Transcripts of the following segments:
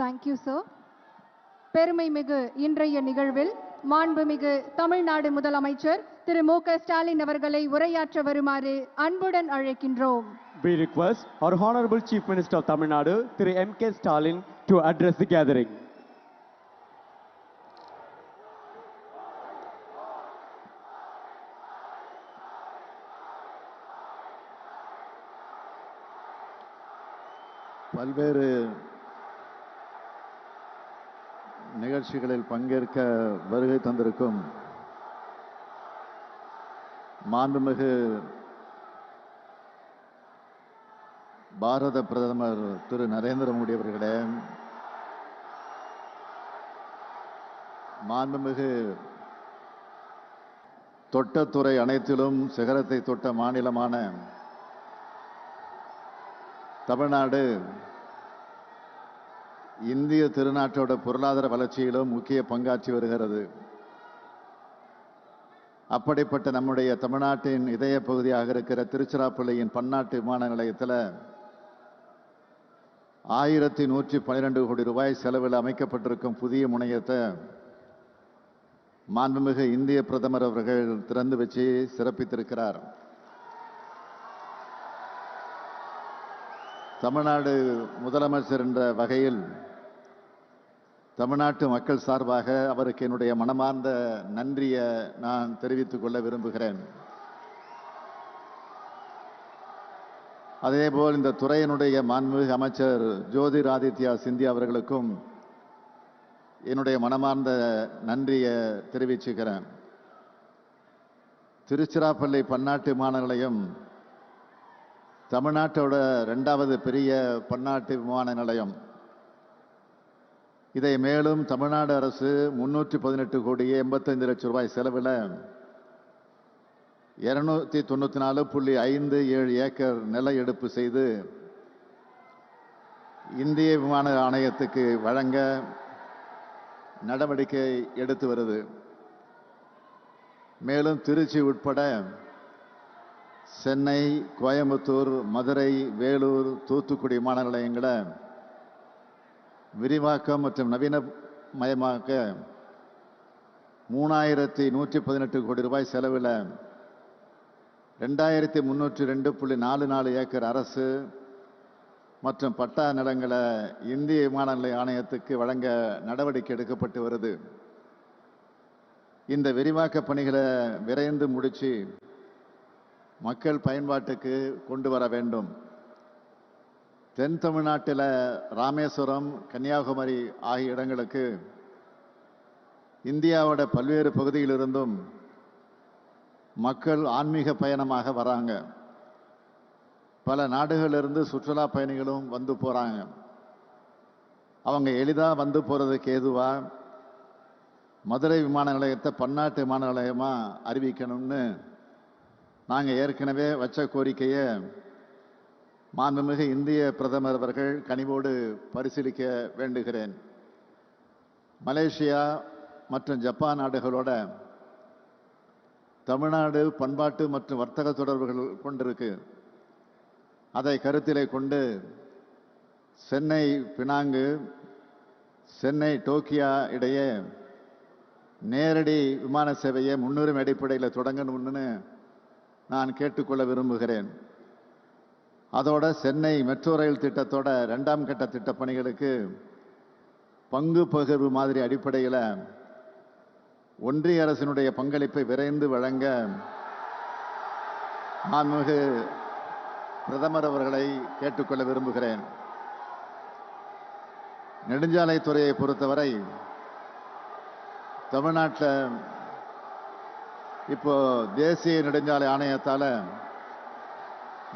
Thank you sir. பெருமைமிகு இன்றைய நிகழ்வில் மாண்புமிகு தமிழ்நாடு முதலமைச்சர் திரு மு.க. ஸ்டாலின் அவர்களை உரையாற்ற வருமாறு அன்புடன் அழைக்கின்றோம். We request our Honorable Chief Minister of Tamil Nadu, Thiru M.K. Stalin, to address the gathering. பல்வேறு நிகழ்ச்சிகளில் பங்கேற்க வருகை தந்திருக்கும் மாண்புமிகு பாரத பிரதமர் திரு நரேந்திர மோடி அவர்களே, மாண்புமிகு தொட்டத்துறை அனைத்திலும் சிகரத்தை தொட்ட மாநிலமான தமிழ்நாடு இந்திய திருநாட்டோட பொருளாதார வளர்ச்சியிலும் முக்கிய பங்காற்றி வருகிறது. அப்படிப்பட்ட நம்முடைய தமிழ்நாட்டின் இதய பகுதியாக இருக்கிற திருச்சிராப்பள்ளியின் பன்னாட்டு விமான நிலையத்தில் 1112 கோடி ரூபாய் செலவில் அமைக்கப்பட்டிருக்கும் புதிய முனையத்தை மாண்புமிகு இந்திய பிரதமர் அவர்கள் திறந்து வச்சு சிறப்பித்திருக்கிறார். தமிழ்நாடு முதலமைச்சர் என்ற வகையில் தமிழ்நாட்டு மக்கள் சார்பாக அவருக்கு என்னுடைய மனமார்ந்த நன்றியை நான் தெரிவித்துக் கொள்ள விரும்புகிறேன். அதேபோல் இந்த துறையினுடைய மாண்புமிகு அமைச்சர் ஜோதிராதித்யா சிந்தியா அவர்களுக்கும் என்னுடைய மனமார்ந்த நன்றியை தெரிவிச்சுக்கிறேன். திருச்சிராப்பள்ளி பன்னாட்டு விமான நிலையம் தமிழ்நாட்டோட 2வது பெரிய பன்னாட்டு விமான நிலையம். இதை மேலும் தமிழ்நாடு அரசு 318 கோடியே 85 லட்சம் ரூபாய் செலவில் 294.57 ஏக்கர் நில எடுப்பு செய்து இந்திய விமான ஆணையத்துக்கு வழங்க நடவடிக்கை எடுத்து வருது. மேலும் திருச்சி உட்பட சென்னை, கோயம்புத்தூர், மதுரை, வேலூர், தூத்துக்குடி விமான நிலையங்களை விரிவாக்கம் மற்றும் நவீனமயமாக்க 3118 கோடி ரூபாய் செலவில் 2302.44 ஏக்கர் அரசு மற்றும் பட்டா நிலங்களை இந்திய விமான நிலைய ஆணையத்துக்கு வழங்க நடவடிக்கை எடுக்கப்பட்டு வருது. இந்த விரிவாக்க பணிகளை விரைந்து முடிச்சு மக்கள் பயன்பாட்டுக்கு கொண்டு வர வேண்டும். தென் தமிழ்நாட்டில் ராமேஸ்வரம், கன்னியாகுமரி ஆகிய இடங்களுக்கு இந்தியாவோட பல்வேறு பகுதியிலிருந்தும் மக்கள் ஆன்மீக பயணமாக வராங்க. பல நாடுகளிலிருந்து சுற்றுலா பயணிகளும் வந்து போகிறாங்க. அவங்க எளிதாக வந்து போகிறதுக்கு ஏதுவாக மதுரை விமான நிலையத்தை பன்னாட்டு விமான நிலையமாக அறிவிக்கணும்னு நாங்கள் ஏற்கனவே வச்ச கோரிக்கையை மாண்புமிகு இந்திய பிரதமர் அவர்கள் கனிவோடு பரிசீலிக்க வேண்டுகிறேன். மலேசியா மற்றும் ஜப்பான் நாடுகளோட தமிழ்நாடு பண்பாட்டு மற்றும் வர்த்தக தொடர்புகள் கொண்டிருக்கு. அதை கருத்திலே கொண்டு சென்னை பினாங்கு, சென்னை டோக்கியா இடையே நேரடி விமான சேவையை முன்னுரிமை அடிப்படையில் தொடங்கணும்னு நான் கேட்டுக்கொள்ள விரும்புகிறேன். அதோட சென்னை மெட்ரோ ரயில் திட்டத்தோட 2ஆம் கட்ட திட்டப் பணிகளுக்கு பங்கு பகிர்வு மாதிரி அடிப்படையில் ஒன்றிய அரசினுடைய பங்களிப்பை விரைந்து வழங்க மாண்புமிகு பிரதமர் அவர்களை கேட்டுக்கொள்ள விரும்புகிறேன். நெடுஞ்சாலைத்துறையை பொறுத்தவரை தமிழ்நாட்டில் இப்போ தேசிய நெடுஞ்சாலை ஆணையத்தால்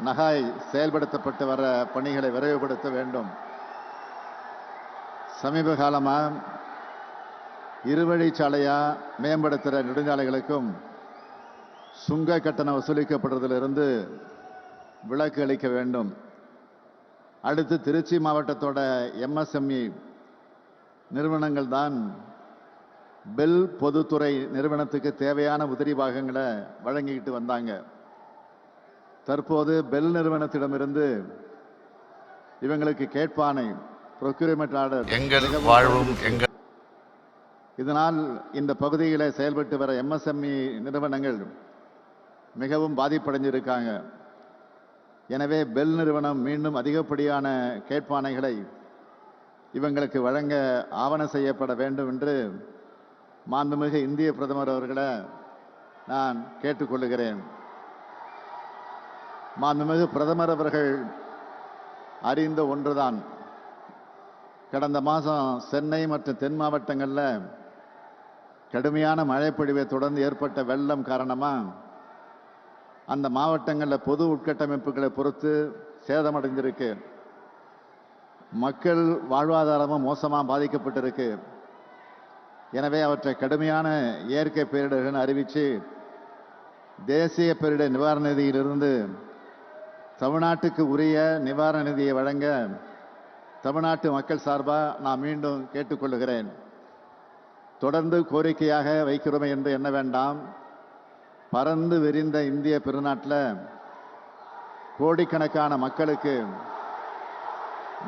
நகாய் செயல்படுத்தப்பட்டு வர பணிகளை விரைவுபடுத்த வேண்டும். சமீப காலமாக இருவழிச்சாலையாக மேம்படுத்துகிற நெடுஞ்சாலைகளுக்கும் சுங்க கட்டணம் வசூலிக்கப்படுறதிலிருந்து விலக்கு அளிக்க வேண்டும். அடுத்து திருச்சி மாவட்டத்தோட MSME நிறுவனங்கள் தான் பெல் பொதுத்துறை நிறுவனத்துக்கு தேவையான உதிரி பாகங்களை வழங்கிக்கிட்டு வந்தாங்க. தற்போது பெல் நிறுவனத்திடமிருந்து இவங்களுக்கு கேட்பானை procurement order எங்கள் மிகவும் வாழ்வும் பாதிக்கப்பட்டது. எங்கள் இதனால் இந்த பகுதியில் செயல்பட்டு வர MSME நிறுவனங்கள் மிகவும் பாதிப்படைஞ்சிருக்காங்க. எனவே பெல் நிறுவனம் மீண்டும் அதிகப்படியான கேட்பானைகளை இவங்களுக்கு வழங்க ஆவணம் செய்யப்பட வேண்டும் என்று மாண்புமிகு இந்திய பிரதமர் அவர்களை நான் கேட்டுக்கொள்கிறேன். மாண்புமிகு பிரதமர் அவர்கள் அறிந்த ஒன்றுதான், கடந்த மாதம் சென்னை மற்றும் தென் மாவட்டங்களில் கடுமையான மழைப்பொழிவை தொடர்ந்து ஏற்பட்ட வெள்ளம் காரணமாக அந்த மாவட்டங்களில் பொது உட்கட்டமைப்புகளை பொறுத்து சேதமடைந்திருக்கு. மக்கள் வாழ்வாதாரமும் மோசமாக பாதிக்கப்பட்டிருக்கு. எனவே அவற்றை கடுமையான இயற்கை பேரிடர்கள் அறிவித்து தேசிய பேரிடர் நிவாரண நிதியிலிருந்து தமிழ்நாட்டுக்கு உரிய நிவாரண நிதியை வழங்க தமிழ்நாட்டு மக்கள் சார்பாக நான் மீண்டும் கேட்டுக்கொள்கிறேன். தொடர்ந்து கோரிக்கையாக வைக்கிறோமே என்று எண்ண வேண்டாம். பறந்து விரிந்த இந்திய பெருநாட்டில் கோடிக்கணக்கான மக்களுக்கு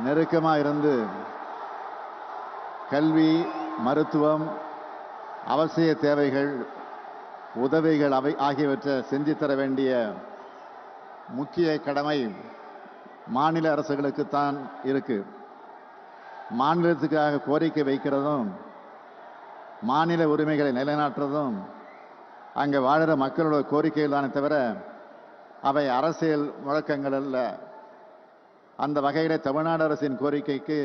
நெருக்கமாக இருந்து கல்வி, மருத்துவம், அவசிய தேவைகள், உதவிகள் ஆகியவற்றை செஞ்சு தர வேண்டிய முக்கிய கடமை மாநில அரசுகளுக்குத்தான் இருக்கு. மாநிலத்துக்காக கோரிக்கை வைக்கிறதும் மாநில உரிமைகளை நிலைநாட்டுறதும் அங்கே வாழ்கிற மக்களோட கோரிக்கைகள் தானே தவிர அவை அரசியல் முழக்கங்கள் அல்ல. அந்த வகையில் தமிழ்நாடு அரசின் கோரிக்கைக்கு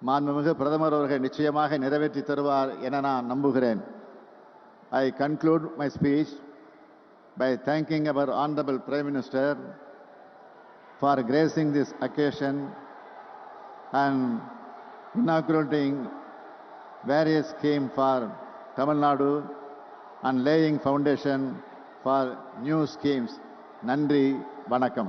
மாண்புமிகு பிரதமர் அவர்கள் நிச்சயமாக நிறைவேற்றி தருவார் என நான் நம்புகிறேன். I conclude my speech by thanking our Honorable Prime Minister for gracing this occasion and inaugurating various schemes for Tamil Nadu and laying foundation for new schemes. Nandri, Vanakkam.